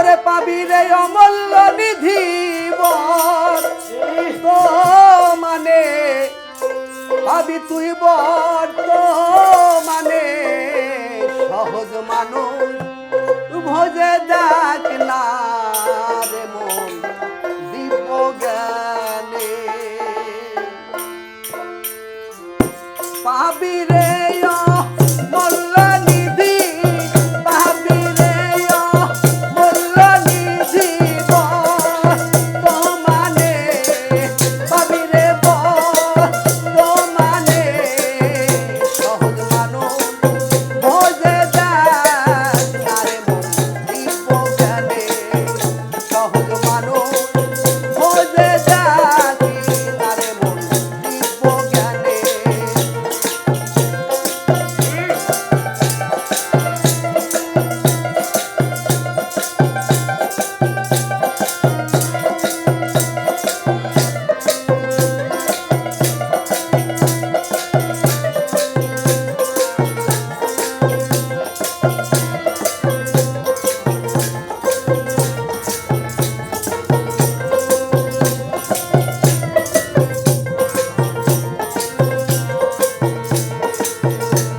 ওরে পাবি রে অমূল্য নিধি বর তো মানে পাবি তুই বর তো মানে সহজ মানুষ ভোজে দেখ না রে মন দিব্য জ্ঞানে পাবি রে অমূল্য নিধি পাবি রে অমূল্য নিধি বর তো মানে পাবি রে বর তো মানে সহজ মানুষ ভোজে দেখ না রে মন দিব্য জ্ঞানে সহজ মানুষ ভোজে দেখ না রে মন দিব্য জ্ঞানে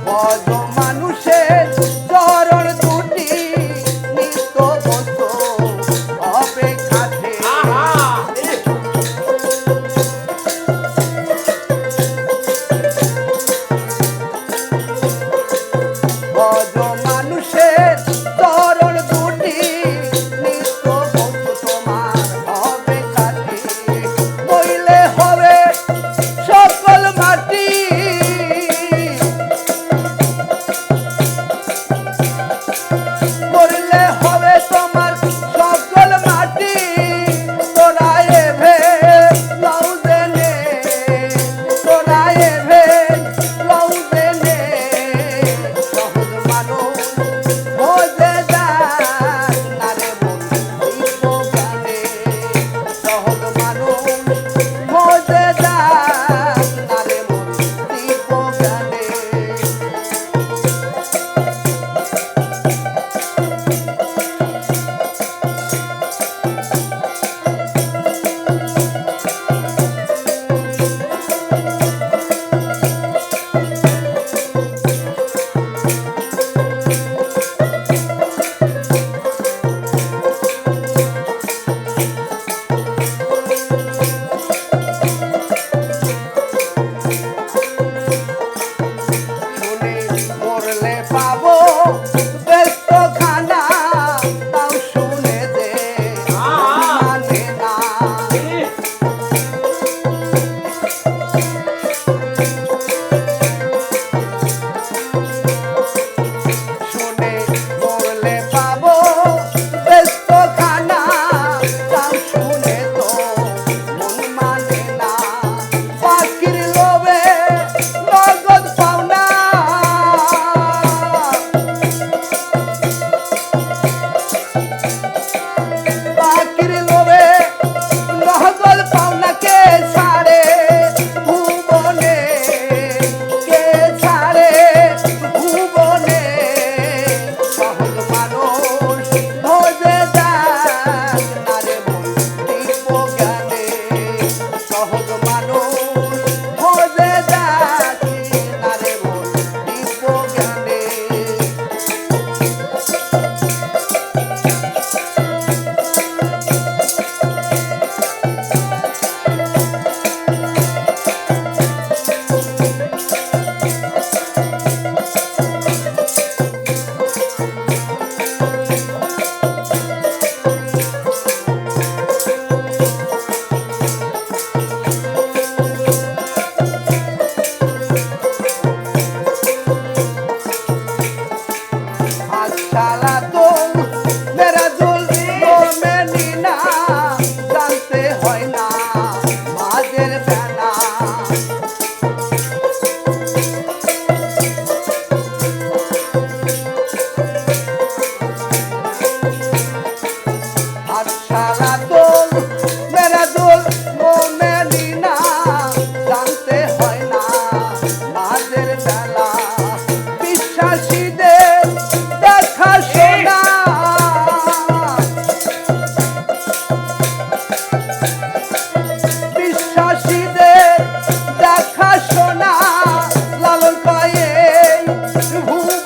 ভজ মানুষের চরণ দুটি নিত্য বসত অপেক্ষাতে ভজ মানুষের চরণ দুটি নিত্য বসত তোমার অপেক্ষাতে বইলে হবে সকল মাটি করলে হবে তোমার সকল মাটি তোরা এভে লাউ দেনে তোরা এভে লাউ দেনে সহজ মানুষ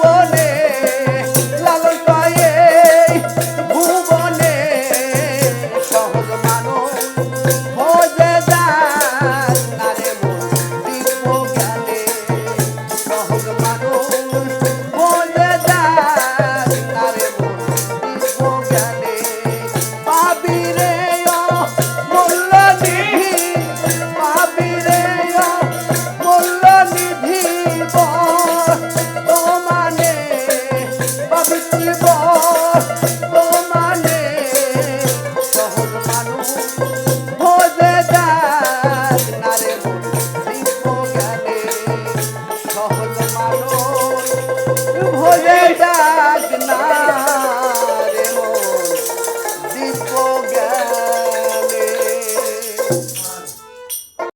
জীবনে লালন পায়ে ভুবনে সহজ মানুষ খোঁজে যায় নারে মন দিব্য জ্ঞানে সহজ মানুষ খোঁজে যায় নারে মন দিব্য জ্ঞানে পাবি রে মূল্য নিধি পাবি রে মূল্য নিধি তোমানে পাবি তুই তোমানে সহজ মানুষ খোঁজে যায় নারে মন দিব্য জ্ঞানে সহজ মানুষ ভোজে যাক না রে মন দিব্য জ্ঞানে।